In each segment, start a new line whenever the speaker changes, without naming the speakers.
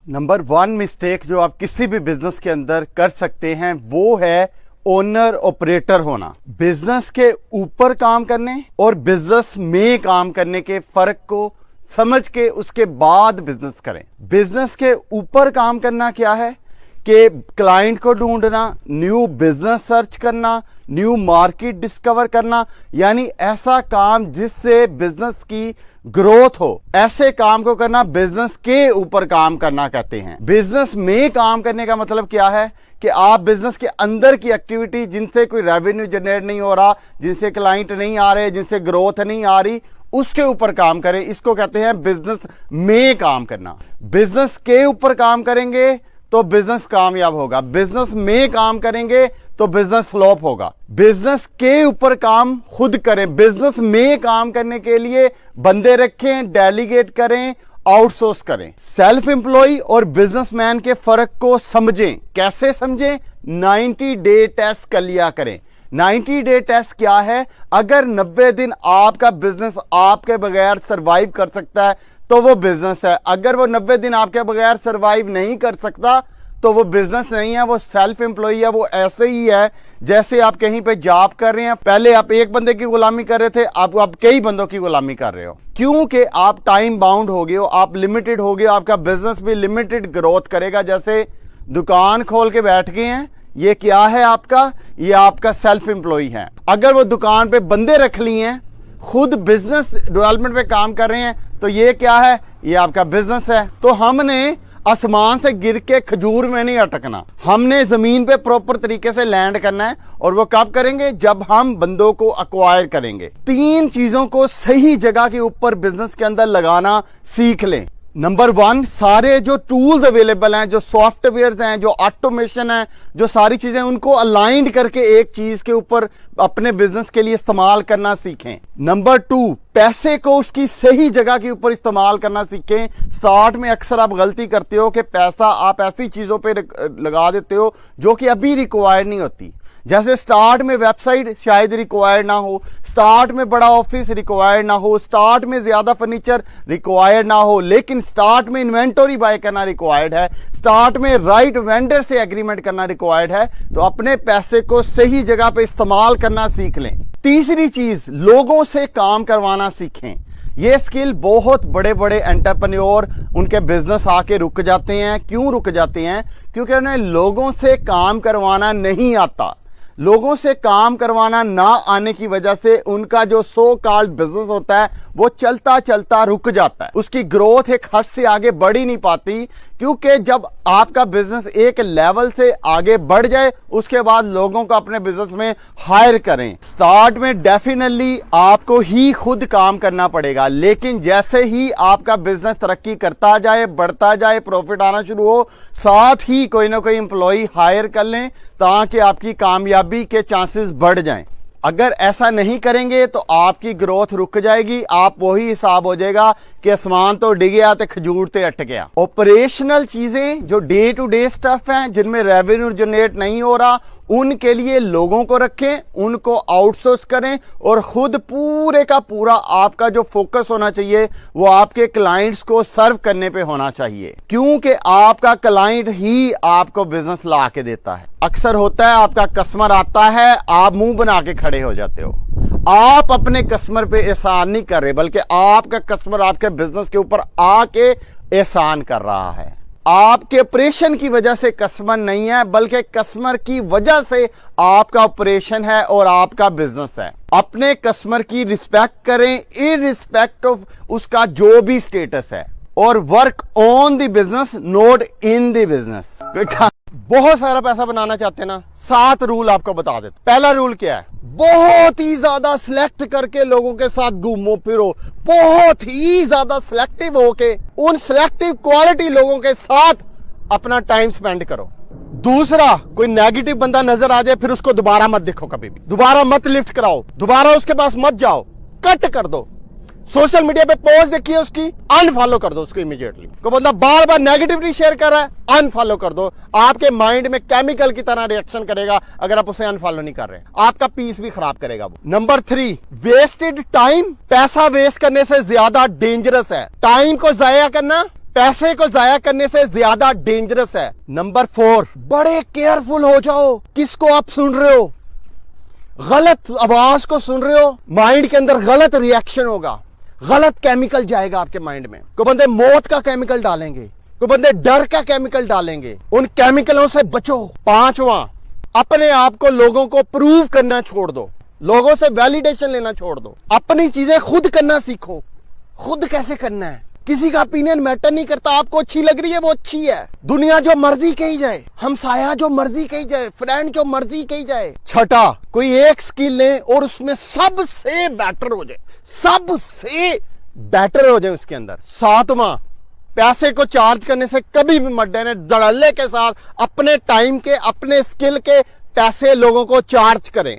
Number 1 mistake जो आप किसी भी बिजनेस के अंदर कर सकते हैं वो है ओनर ऑपरेटर होना। बिजनेस के ऊपर काम करने और बिजनेस में काम करने के फर्क को समझ के उसके बाद बिजनेस करें। बिजनेस के ऊपर काम करना क्या है कि क्लाइंट को ढूंढना, न्यू बिजनेस सर्च करना, न्यू मार्केट डिस्कवर करना, यानी ऐसा काम जिससे बिजनेस की ग्रोथ हो, ऐसे काम को करना बिजनेस के ऊपर काम करना कहते हैं। बिजनेस में काम करने का मतलब क्या है कि आप बिजनेस के अंदर की एक्टिविटी जिनसे कोई रेवेन्यू जनरेट नहीं हो रहा, जिनसे क्लाइंट नहीं आ रहे, जिनसे ग्रोथ नहीं आ रही, उसके ऊपर काम करें। इसको कहते हैं बिजनेस में काम करना। बिजनेस के ऊपर काम करेंगे तो बिजनेस कामयाब होगा, बिजनेस में काम करेंगे तो बिजनेस फ्लॉप होगा। बिजनेस के ऊपर काम खुद करें। बिजनेस में काम करने के लिए बंदे रखें, डेलीगेट करें, आउटसोर्स करें। सेल्फ एम्प्लॉय और बिजनेसमैन के फर्क को समझें। कैसे समझें? 90 डे टेस्ट कर लिया करें। 90 डे टेस्ट क्या है? अगर 90 दिन आपका बिजनेस आपके बगैर सरवाइव कर सकता है तो वो बिजनेस है। अगर वो 90 दिन आपके बगैर सरवाइव नहीं कर सकता तो वो बिजनेस नहीं है, वो सेल्फ एम्प्लॉय है। वो ऐसे ही है जैसे आप कहीं पे जॉब कर रहे हैं, पहले आप एक बंदे की गुलामी कर रहे थे, आप कई बंदों की गुलामी कर रहे हो, क्योंकि आप टाइम बाउंड हो गए हो, आप लिमिटेड हो गए हो। आपका बिजनेस भी लिमिटेड ग्रोथ करेगा। जैसे दुकान खोल के बैठ गए हैं, ये क्या है आपका? ये आपका सेल्फ एम्प्लॉय है। अगर वो दुकान पे बंदे रख लिए हैं, खुद बिजनेस डेवलपमेंट पे काम कर रहे हैं, तो ये क्या है? ये आपका बिजनेस है। तो हमने आसमान से गिर के खजूर में नहीं अटकना, हमने जमीन पे प्रॉपर तरीके से लैंड करना है। और वो कब करेंगे? जब हम बंदों को अक्वायर करेंगे। 3 चीजों को सही जगह के ऊपर बिजनेस के अंदर लगाना सीख लें। नंबर 1, सारे जो टूल्स अवेलेबल हैं, जो सॉफ्टवेयर्स हैं, जो ऑटोमेशन है, जो सारी चीजें, उनको अलाइंड करके एक चीज के ऊपर अपने बिजनेस के लिए इस्तेमाल करना सीखें। नंबर 2, पैसे को उसकी सही जगह के ऊपर इस्तेमाल करना सीखें। स्टार्ट में अक्सर आप गलती करते हो कि पैसा आप ऐसी चीजों पे लगा देते हो जो कि अभी रिक्वायर्ड नहीं होती। जैसे स्टार्ट में वेबसाइट शायद रिक्वायर्ड ना हो, स्टार्ट में बड़ा ऑफिस रिक्वायर्ड ना हो, स्टार्ट में ज्यादा फर्नीचर रिक्वायर्ड ना हो, लेकिन स्टार्ट में इन्वेंटरी बाय करना रिक्वायर्ड है, स्टार्ट में राइट वेंडर से एग्रीमेंट करना रिक्वायर्ड है। तो अपने पैसे को सही जगह पे इस्तेमाल करना सीख लें। तीसरी चीज, लोगों से काम करवाना सीखें। ये स्किल बहुत बड़े बड़े एंटरप्रेन्योर उनके बिजनेस आके रुक जाते हैं। क्यों रुक जाते हैं? क्योंकि उन्हें लोगों से काम करवाना नहीं आता। लोगों से काम करवाना ना आने की वजह से उनका जो सो कॉल्ड बिजनेस होता है वो चलता चलता रुक जाता है। उसकी ग्रोथ एक हद से आगे बढ़ ही नहीं पाती, क्योंकि जब आपका बिजनेस एक लेवल से आगे बढ़ जाए उसके बाद लोगों को अपने बिजनेस में हायर करें। स्टार्ट में डेफिनेटली आपको ही खुद काम करना पड़ेगा, लेकिन जैसे ही आपका बिजनेस तरक्की करता जाए, बढ़ता जाए, प्रॉफिट आना शुरू हो, साथ ही कोई ना कोई एम्प्लॉय हायर कर लें ताकि आपकी कामयाबी के चांसेस बढ़ जाएं। अगर ऐसा नहीं करेंगे तो आपकी ग्रोथ रुक जाएगी। आप वही हिसाब हो जाएगा कि आसमान तो डिग गया तो खजूर ते अट गया। ऑपरेशनल चीजें जो डे टू डे स्टफ हैं, जिनमें रेवेन्यू जनरेट नहीं हो रहा, उनके लिए लोगों को रखें, उनको आउटसोर्स करें और खुद पूरे का पूरा आपका जो फोकस होना चाहिए वो आपके क्लाइंट्स को सर्व करने पे होना चाहिए, क्योंकि आपका क्लाइंट ही आपको बिजनेस ला के देता है। अक्सर होता है आपका कस्टमर आता है, आप मुंह बना के खड़े हो जाते हो। आप अपने कस्टमर पे एहसान नहीं कर रहे, बल्कि आपका कस्टमर आपके बिजनेस के ऊपर आके एहसान कर रहा है। आपके ऑपरेशन की वजह से कस्टमर नहीं है, बल्कि कस्टमर की वजह से आपका ऑपरेशन है और आपका बिजनेस है। अपने कस्टमर की रिस्पेक्ट करें, इररिस्पेक्ट ऑफ उसका जो भी स्टेटस है, और work on the business, not in the business. बहुत सारा पैसा बनाना चाहते हैं ना, 7 रूल आपको बता देते। पहला रूल क्या है? बहुत ही ज्यादा सिलेक्ट करके लोगों के साथ घूमो फिरो, बहुत ही ज्यादा सिलेक्टिव होके उन सिलेक्टिव क्वालिटी लोगों के साथ अपना टाइम स्पेंड करो। दूसरा, कोई नेगेटिव बंदा नजर आ जाए फिर उसको दोबारा मत देखो, कभी भी दोबारा मत लिफ्ट कराओ, दोबारा उसके पास मत जाओ, कट कर दो। सोशल मीडिया पे पोस्ट देखिए उसकी, अनफॉलो कर दो उसको इमीडिएटली। को मतलब बार बार नेगेटिविटी शेयर कर रहा है, अनफॉलो कर दो। आपके माइंड में केमिकल की तरह रिएक्शन करेगा अगर आप उसे अनफॉलो नहीं कर रहे, आपका पीस भी खराब करेगा वो। नंबर 3, वेस्टेड टाइम पैसा वेस्ट करने से ज्यादा डेंजरस है। टाइम को जाया करना पैसे को जाया करने से ज्यादा डेंजरस है। नंबर 4, बड़े केयरफुल हो जाओ किसको आप सुन रहे हो। गलत आवाज को सुन रहे हो, माइंड के अंदर गलत रिएक्शन होगा, गलत केमिकल जाएगा आपके माइंड में। कोई बंदे मौत का केमिकल डालेंगे, कोई बंदे डर का केमिकल डालेंगे, उन केमिकलों से बचो। 5वां, अपने आप को लोगों को प्रूव करना छोड़ दो, लोगों से वैलिडेशन लेना छोड़ दो, अपनी चीजें खुद करना सीखो। खुद कैसे करना है, किसी का ओपिनियन मैटर नहीं करता। आपको अच्छी लग रही है वो अच्छी है, दुनिया जो मर्जी कही जाए, हमसाया जो मर्जी कही जाए, फ्रेंड जो मर्जी कही जाए। 6, कोई एक स्किल ले और उसमें सबसे बेटर हो जाए, सबसे बेटर हो जाए उसके अंदर। 7वां, पैसे को चार्ज करने से कभी भी मत डरे, धड़ल्ले के साथ अपने टाइम के, अपने स्किल के पैसे लोगों को चार्ज करें।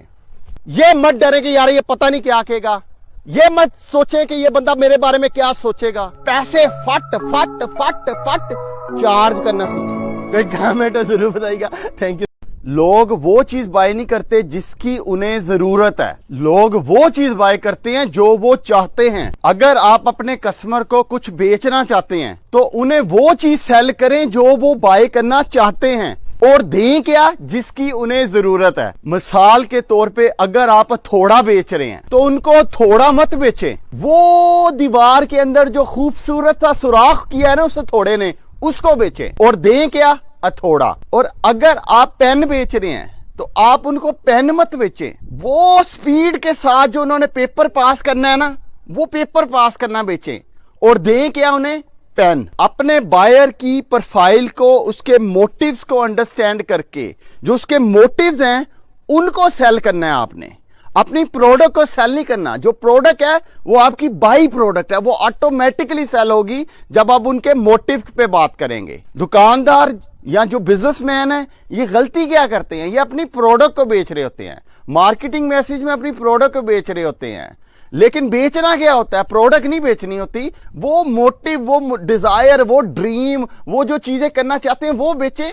ये मत डरे कि यार ये पता नहीं क्या कहेगा, ये मत सोचें कि ये बंदा मेरे बारे में क्या सोचेगा। पैसे फट फट फट फट चार्ज करना सीखें। कोई कमेंट जरूर बताइएगा। Thank you. लोग वो चीज बाय नहीं करते जिसकी उन्हें जरूरत है, लोग वो चीज बाय करते हैं जो वो चाहते हैं। अगर आप अपने कस्टमर को कुछ बेचना चाहते हैं तो उन्हें वो चीज सेल करें जो वो बाय करना चाहते हैं, और दें क्या जिसकी उन्हें जरूरत है। मिसाल के तौर पे अगर आप थोड़ा बेच रहे हैं तो उनको थोड़ा मत बेचें, वो दीवार के अंदर जो खूबसूरत सा सुराख किया है ना उस थोड़े ने, उसको बेचें, और दें क्या, थोड़ा। और अगर आप पेन बेच रहे हैं तो आप उनको पेन मत बेचें, वो स्पीड के साथ जो उन्होंने पेपर पास करना है ना, वो पेपर पास करना बेचें, और दें क्या उन्हें, पेन। अपने बायर की प्रोफाइल को, उसके मोटिव्स को अंडरस्टैंड करके, जो उसके मोटिव्स हैं उनको सेल करना है आपने। अपनी प्रोडक्ट को सेल नहीं करना। जो प्रोडक्ट है वो आपकी बाई प्रोडक्ट है, वो ऑटोमेटिकली सेल होगी जब आप उनके मोटिव पे बात करेंगे। दुकानदार या जो बिजनेसमैन है ये गलती क्या करते हैं, ये अपनी प्रोडक्ट को बेच रहे होते हैं, मार्केटिंग मैसेज में अपनी प्रोडक्ट को बेच रहे होते हैं, लेकिन बेचना क्या होता है, प्रोडक्ट नहीं बेचनी होती, वो मोटिव, वो डिजायर, वो ड्रीम, वो जो चीजें करना चाहते हैं वो बेचें,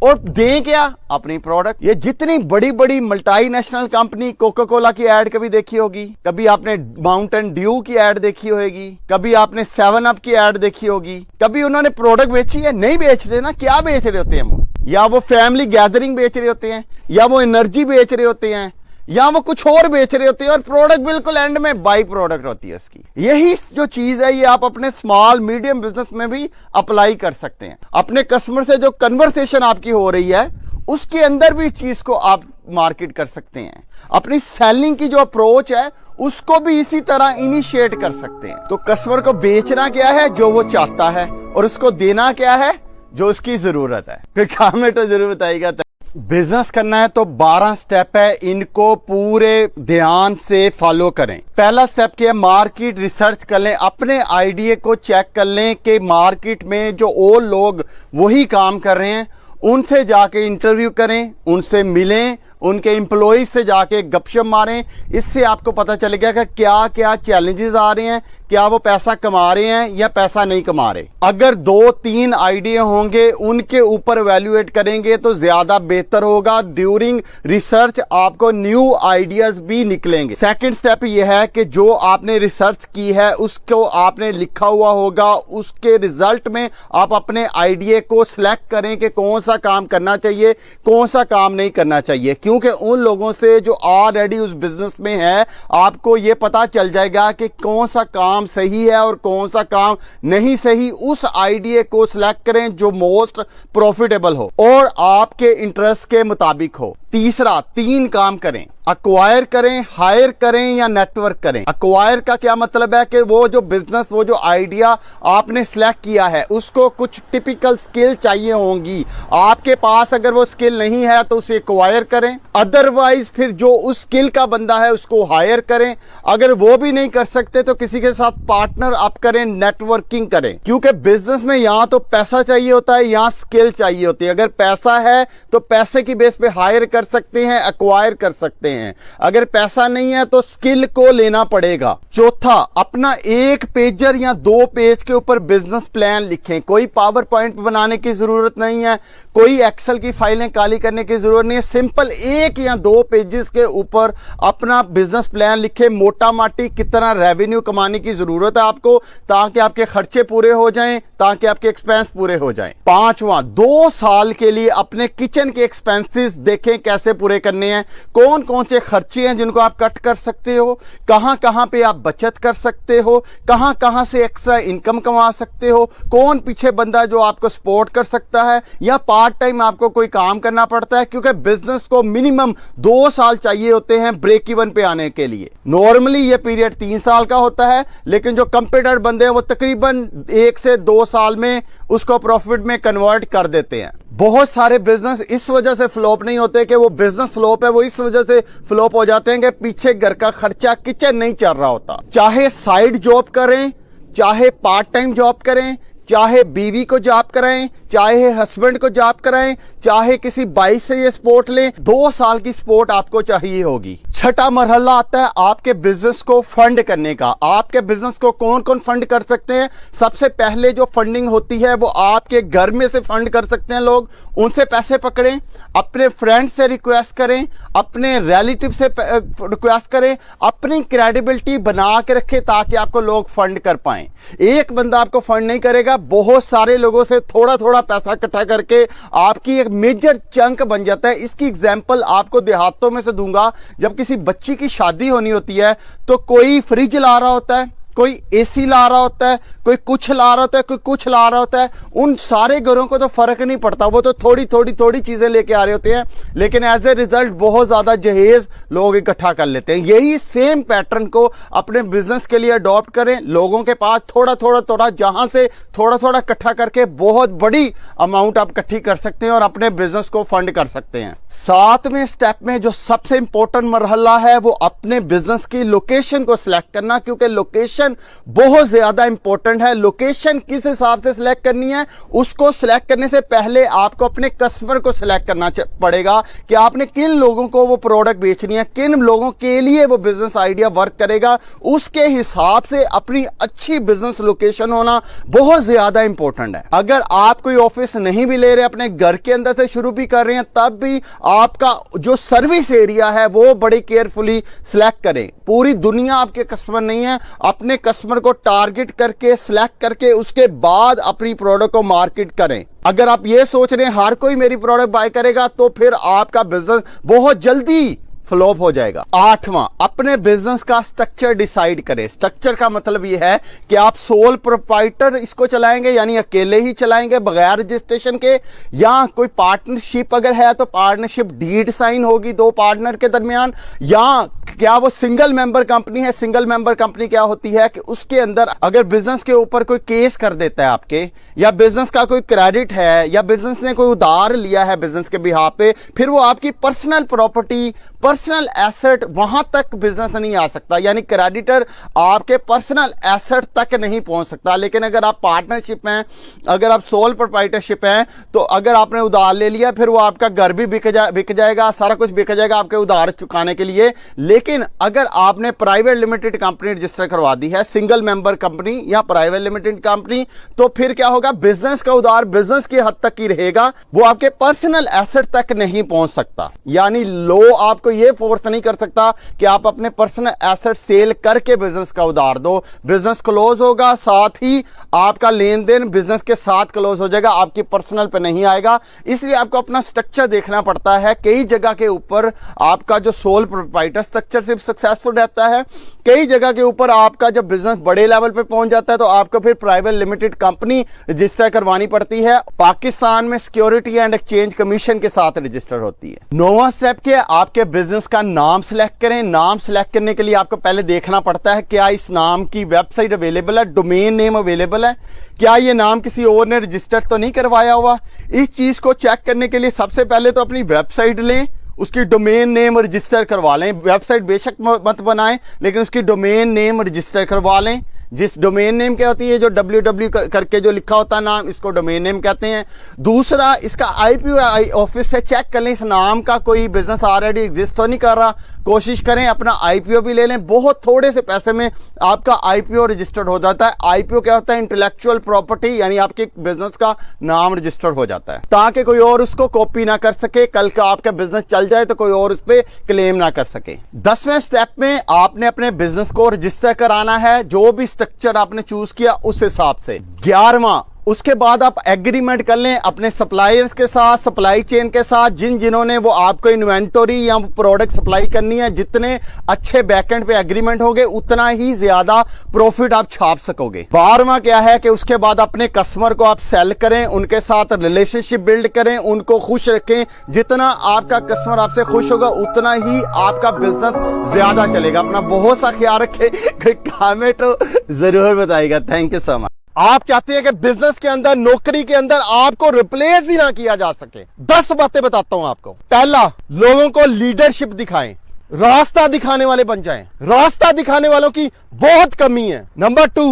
और दें क्या, अपनी प्रोडक्ट। ये जितनी बड़ी बड़ी मल्टीनेशनल कंपनी, कोका कोला की एड कभी देखी होगी, कभी आपने माउंटेन ड्यू की एड देखी होगी, कभी आपने 7 अप की एड देखी होगी, कभी उन्होंने प्रोडक्ट बेची है? नहीं बेचते ना। क्या बेच रहे होते हैं वो? या वो फैमिली गैदरिंग बेच रहे होते हैं, या वो एनर्जी बेच रहे होते हैं, या वो कुछ और बेच रहे होते हैं, और प्रोडक्ट बिल्कुल एंड में बाई प्रोडक्ट होती है इसकी। यही जो चीज है ये आप अपने स्मॉल मीडियम बिजनेस में भी अप्लाई कर सकते हैं। अपने कस्टमर से जो कन्वर्सेशन आपकी हो रही है उसके अंदर भी चीज को आप मार्केट कर सकते हैं। अपनी सेलिंग की जो अप्रोच है उसको भी इसी तरह इनिशिएट कर सकते हैं। तो कस्टमर को बेचना क्या है, जो वो चाहता है, और उसको देना क्या है, जो उसकी जरूरत है। फिर कमेंट तो जरूर बताइएगा। बिजनेस करना है तो 12 स्टेप है, इनको पूरे ध्यान से फॉलो करें। पहला स्टेप क्या है, मार्केट रिसर्च कर लें, अपने आइडिया को चेक कर लें कि मार्केट में जो और लोग वही काम कर रहे हैं उनसे जाके इंटरव्यू करें, उनसे मिलें, उनके एम्प्लॉइज से जाके गपशप मारें। इससे आपको पता चलेगा कि क्या क्या चैलेंजेस आ रहे हैं, क्या वो पैसा कमा रहे हैं या पैसा नहीं कमा रहे। अगर 2-3 आइडिया होंगे उनके ऊपर वैल्यूएट करेंगे तो ज्यादा बेहतर होगा। ड्यूरिंग रिसर्च आपको न्यू आइडियाज भी निकलेंगे। सेकंड स्टेप यह है कि जो आपने रिसर्च की है उसको आपने लिखा हुआ होगा, उसके रिजल्ट में आप अपने आइडिया को सिलेक्ट करें कि कौन सा काम करना चाहिए, कौन सा काम नहीं करना चाहिए। क्योंकि उन लोगों से जो ऑलरेडी उस बिजनेस में है आपको यह पता चल जाएगा कि कौन सा काम सही है और कौन सा काम नहीं सही। उस आइडिया को सिलेक्ट करें जो मोस्ट प्रॉफिटेबल हो और आपके इंटरेस्ट के मुताबिक हो। तीसरा, 3 काम करें, अक्वायर करें, हायर करें या नेटवर्क करें। अक्वायर का क्या मतलब है कि वो जो बिजनेस, वो जो आइडिया आपने सिलेक्ट किया है उसको कुछ टिपिकल स्किल चाहिए होंगी। आपके पास अगर वो स्किल नहीं है तो उसे अक्वायर करें, अदरवाइज फिर जो उस स्किल का बंदा है उसको हायर करें। अगर वो भी नहीं कर सकते तो किसी के साथ पार्टनर अप करें, नेटवर्किंग करें। क्योंकि बिजनेस में यहाँ तो पैसा चाहिए होता है, यहाँ स्किल चाहिए होती है। अगर पैसा है तो पैसे की बेस पे हायर कर सकते हैं, एक्वायर कर सकते हैं। अगर पैसा नहीं है तो स्किल को लेना पड़ेगा। चौथा, अपना एक पेजर या 2 पेज के ऊपर बिजनेस प्लान लिखें। कोई पावर पॉइंट बनाने की जरूरत नहीं है, कोई एक्सेल की फाइलें काली करने की जरूरत नहीं है। सिंपल 1 या 2 पेजेस के ऊपर अपना बिजनेस प्लान लिखें। मोटा माटी कितना रेवेन्यू कमाने की जरूरत है आपको, ताकि आपके खर्चे पूरे हो जाएं, ताकि आपके एक्सपेंस पूरे हो जाएं। पांचवा, 2 साल के लिए अपने किचन के एक्सपेंसेस देखें कैसे पूरे करने हैं। कौन कौन से खर्चे हैं जिनको आप कट कर सकते हो, कहां कहां पे आप बचत कर सकते हो, कहां कहां से एक्स्ट्रा इनकम कमा सकते हो, कौन पीछे बंदा जो आपको सपोर्ट कर सकता है, या पार्ट टाइम आपको कोई काम करना पड़ता है, क्योंकि बिजनेस को मिनिमम 2 साल चाहिए होते हैं ब्रेक इवन पे आने के लिए। नॉर्मली ये पीरियड 3 साल का होता है, लेकिन जो कंप्यूटर बंदे हैं वो तकरीबन 1 से 2 साल में उसको प्रॉफिट में कन्वर्ट कर देते हैं। बहुत सारे बिजनेस इस वजह से फ्लॉप नहीं होते कि वो बिजनेस फ्लॉप है, वो इस वजह से फ्लॉप हो जाते हैं कि पीछे घर का खर्चा किचन नहीं चल रहा होता। चाहे साइड जॉब करें, चाहे पार्ट टाइम जॉब करें, चाहे बीवी को जॉब कराएं, चाहे हस्बैंड को जॉब कराएं, चाहे किसी बाइक से ये सपोर्ट लें, 2 साल की सपोर्ट आपको चाहिए होगी। छठा मरहला आता है आपके बिजनेस को फंड करने का। आपके बिजनेस को कौन कौन फंड कर सकते हैं? सबसे पहले जो फंडिंग होती है वो आपके घर में से फंड कर सकते हैं लोग। उनसे पैसे पकड़ें, अपने फ्रेंड से रिक्वेस्ट करें, अपने रिलेटिव से रिक्वेस्ट करें, अपनी क्रेडिबिलिटी बना के रखें ताकि आपको लोग फंड कर पाएं। एक बंदा आपको फंड नहीं करेगा, बहुत सारे लोगों से थोड़ा थोड़ा पैसा इकट्ठा करके आपकी एक मेजर चंक बन जाता है। इसकी एग्जांपल आपको देहातों में से दूंगा। जब किसी बच्ची की शादी होनी होती है तो कोई फ्रिज ला रहा होता है, कोई एसी ला रहा होता है, कोई कुछ ला रहा होता है, कोई कुछ ला रहा होता है। उन सारे घरों को तो फर्क नहीं पड़ता, वो तो थोड़ी थोड़ी थोड़ी चीजें लेके आ रहे होते हैं, लेकिन एज ए रिजल्ट बहुत ज्यादा जहेज लोग इकट्ठा कर लेते हैं। यही सेम पैटर्न को अपने बिजनेस के लिए अडॉप्ट करें। लोगों के पास थोड़ा थोड़ा थोड़ा, जहां से थोड़ा थोड़ा इकट्ठा करके बहुत बड़ी अमाउंट आप इकट्ठी कर सकते हैं और अपने बिजनेस को फंड कर सकते हैं। 7वें स्टेप में जो सबसे इंपॉर्टेंट मरहला है वो अपने बिजनेस की लोकेशन को सिलेक्ट करना, क्योंकि लोकेशन बहुत ज्यादा इंपॉर्टेंट है। लोकेशन किस हिसाब से सिलेक्ट करनी है, उसको सिलेक्ट करने से पहले आपको अपने कस्टमर को सिलेक्ट करना पड़ेगा कि आपने किन लोगों को वो प्रोडक्ट बेचनी है, किन लोगों के लिए वो बिजनेस आइडिया वर्क करेगा। उसके हिसाब से अपनी अच्छी बिजनेस लोकेशन होना बहुत ज्यादा इंपॉर्टेंट है। अगर आप कोई ऑफिस नहीं भी ले रहे, अपने घर के अंदर से शुरू भी कर रहे हैं, तब भी आपका जो सर्विस एरिया है वो बड़ी केयरफुली सिलेक्ट करें। पूरी दुनिया आपके कस्टमर नहीं है, अपने कस्टमर को टारगेट करके सिलेक्ट करके उसके बाद अपनी प्रोडक्ट को मार्केट करें। अगर आप ये सोच रहे हैं हर कोई मेरी प्रोडक्ट बाय करेगा तो फिर आपका बिजनेस बहुत जल्दी फ्लॉप हो जाएगा। 8वां, अपने बिजनेस का स्ट्रक्चर डिसाइड करें। स्ट्रक्चर का मतलब यह है कि आप सोल प्रोप्राइटर इसको चलाएंगे, यानी अकेले ही चलाएंगे बगैर रजिस्ट्रेशन के, या कोई पार्टनरशिप अगर है तो पार्टनरशिप डीड साइन होगी 2 पार्टनर के दरमियान, या क्या वो सिंगल मेंबर कंपनी है। सिंगल मेंबर कंपनी क्या होती है कि उसके अंदर अगर बिजनेस के ऊपर कोई केस कर देता है आपके, या बिजनेस का कोई क्रेडिट है, या बिजनेस ने कोई उधार लिया है बिजनेस के बिहाफ पे, फिर वो आपकी पर्सनल प्रॉपर्टी, पर्सनल एसेट, वहां तक बिजनेस नहीं आ सकता, यानी क्रेडिटर आपके पर्सनल एसेट तक नहीं पहुंच सकता। लेकिन अगर आप पार्टनरशिप में, अगर आप सोल प्रोप्राइटरशिप हैं, तो अगर आपने उधार ले लिया फिर वो आपका घर भी बिक जाएगा, सारा कुछ बिक जाएगा आपके उधार चुकाने के लिए। लेकिन अगर आपने प्राइवेट लिमिटेड कंपनी रजिस्टर करवा दी है, सिंगल मेंबर कंपनी या प्राइवेट लिमिटेड कंपनी, तो फिर क्या होगा, बिजनेस का उधार बिजनेस की हद तक ही रहेगा, वो आपके पर्सनल एसेट तक नहीं पहुंच सकता। यानी लो आपको ये फोर्स नहीं कर सकता कि आप अपने पर्सनल एसेट सेल करके बिजनेस का उधार दो। बिजनेस क्लोज होगा, साथ ही आपका लेन देन बिजनेस के साथ क्लोज हो जाएगा, आपकी पर्सनल पे नहीं आएगा। इसलिए आपको अपना स्ट्रक्चर देखना पड़ता है। कई जगह के ऊपर आपका जो सोल प्रोप्राइटर स्ट्रक्चर सिर्फ सक्सेसफुल रहता है, कई जगह के ऊपर आपका जब बिजनेस बड़े लेवल पे पहुंच जाता है तो आपको फिर प्राइवेट लिमिटेड कंपनी रजिस्टर करवानी पड़ती है। पाकिस्तान में सिक्योरिटी एंड एक्सचेंज कमीशन के साथ रजिस्टर होती है। 9वां स्टेप क्या है, आपके बिजनेस का नाम सिलेक्ट करें। नाम सिलेक्ट करने के लिए आपको पहले देखना पड़ता है क्या इस नाम की वेबसाइट अवेलेबल है, डोमेन नेम अवेलेबल है, क्या ये नाम किसी और ने रजिस्टर तो नहीं करवाया हुआ। इस चीज को चेक करने के लिए सबसे पहले तो अपनी वेबसाइट लें, उसकी डोमेन नेम रजिस्टर करवा लें। वेबसाइट बेशक मत बनाएं, लेकिन उसकी डोमेन नेम रजिस्टर करवा लें। जिस डोमेन नेम क्या होती है, जो www करके जो लिखा होता है नाम, इसको डोमेन नेम कहते हैं। दूसरा इसका आईपीओ ऑफिस है, चेक कर लें इस नाम का कोई बिजनेस ऑलरेडी एग्जिस्ट तो नहीं कर रहा। कोशिश करें अपना आईपीओ भी ले लें, बहुत थोड़े से पैसे में आपका आईपीओ रजिस्टर्ड हो जाता है। आईपीओ क्या होता है? इंटेलेक्चुअल प्रॉपर्टी, यानी आपके बिजनेस का नाम रजिस्टर्ड हो जाता है ताकि कोई और उसको कॉपी ना कर सके। कल का आपका बिजनेस चल जाए तो कोई और उस पर क्लेम ना कर सके। 10वें स्टेप में आपने अपने बिजनेस को रजिस्टर कराना है, जो भी स्ट्रक्चर आपने चूज किया उस हिसाब से। 11वां, उसके बाद आप एग्रीमेंट कर लें अपने सप्लायर्स के साथ, सप्लाई चेन के साथ, जिन्होंने वो आपको इन्वेंटरी या प्रोडक्ट सप्लाई करनी है। जितने अच्छे बैकएंड पे एग्रीमेंट होंगे उतना ही ज्यादा प्रॉफिट आप छाप सकोगे। 12वां क्या है कि उसके बाद अपने कस्टमर को आप सेल करें, उनके साथ रिलेशनशिप बिल्ड करें, उनको खुश रखें। जितना आपका कस्टमर आपसे खुश होगा उतना ही आपका बिजनेस ज्यादा चलेगा। अपना बहुत सा ख्याल रखें। कमेंट जरूर बताइएगा। Thank you so much. आप चाहते हैं कि बिजनेस के अंदर, नौकरी के अंदर आपको रिप्लेस ही ना किया जा सके? 10 बातें बताता हूं आपको। पहला, लोगों को लीडरशिप दिखाएं, रास्ता दिखाने वाले बन जाएं। रास्ता दिखाने वालों की बहुत कमी है। नंबर 2,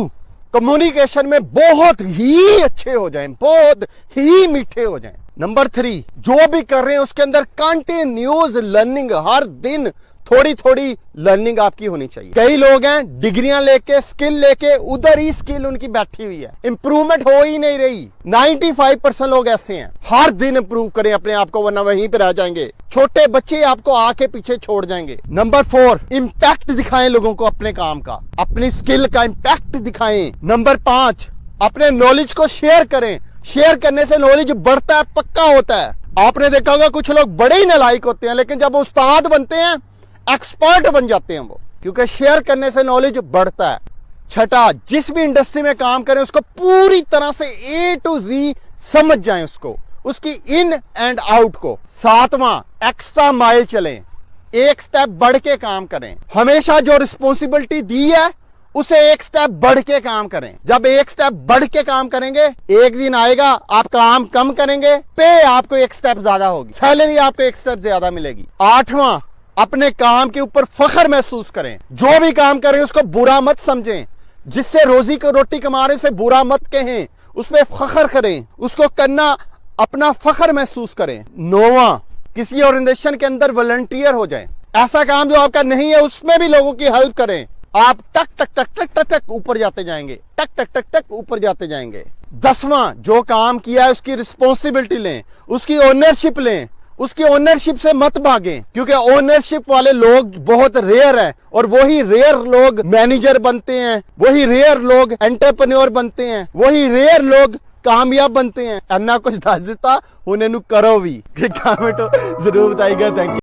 कम्युनिकेशन में बहुत ही अच्छे हो जाएं, बहुत ही मीठे हो जाएं। नंबर 3, जो भी कर रहे हैं उसके अंदर कंटिन्यूअस लर्निंग, हर दिन थोड़ी थोड़ी लर्निंग आपकी होनी चाहिए। कई लोग हैं डिग्रियां लेके, स्किल लेके, उधर ही स्किल उनकी बैठी हुई है, इंप्रूवमेंट हो ही नहीं रही। 95% लोग ऐसे हैं। हर दिन इंप्रूव करें अपने आप को, वरना वहीं पे रह जाएंगे। छोटे बच्चे आपको आके पीछे छोड़ जाएंगे। नंबर 4, इंपैक्ट दिखाएं लोगों को अपने काम का, अपनी स्किल का इंपैक्ट दिखाएं। नंबर 5, अपने नॉलेज को शेयर करें। शेयर करने से नॉलेज बढ़ता है, पक्का होता है। आपने देखा होगा कुछ लोग बड़े ही नालायक होते हैं, लेकिन जब उस्ताद बनते हैं, एक्सपर्ट बन जाते हैं वो, क्योंकि शेयर करने से नॉलेज बढ़ता है। 6, जिस भी इंडस्ट्री में काम करें उसको पूरी तरह से A to Z समझ जाएं, उसको, उसकी इन एंड आउट को। 7वां, एक्स्ट्रा माइल चलें, एक स्टेप बढ़ के काम करें। हमेशा जो रिस्पॉन्सिबिलिटी दी है उसे एक स्टेप बढ़ के काम करें। जब एक स्टेप बढ़ के काम करेंगे, एक दिन आएगा आप काम कम करेंगे, पे आपको एक स्टेप ज्यादा होगी, सैलरी आपको एक स्टेप ज्यादा मिलेगी। 8वां, अपने काम के ऊपर फख्र महसूस करें। जो भी काम करें उसको बुरा मत समझें। जिससे रोजी को रोटी कमा रहे उसे बुरा मत कहें, उसमें फख्र करें, उसको करना अपना फख्र महसूस करें। 9वां, किसी ऑर्गेनाइजेशन के अंदर वॉलंटियर हो जाएं। ऐसा काम जो आपका नहीं है उसमें भी लोगों की हेल्प करें। आप टक टक टक टक टक टक ऊपर जाते जाएंगे, टक टक टक टक ऊपर जाते जाएंगे। 10वां, जो काम किया है उसकी रिस्पॉन्सिबिलिटी लें, उसकी ओनरशिप लें। उसकी ओनरशिप से मत भागें, क्योंकि ओनरशिप वाले लोग बहुत रेयर हैं, और वही रेयर लोग मैनेजर बनते हैं, वही रेयर लोग एंटरप्रेन्योर बनते हैं, वही रेयर लोग कामयाब बनते हैं। अन्ना कुछ दस देता उन्हें करो भी। कमेंट जरूर बताइएगा। Thank you.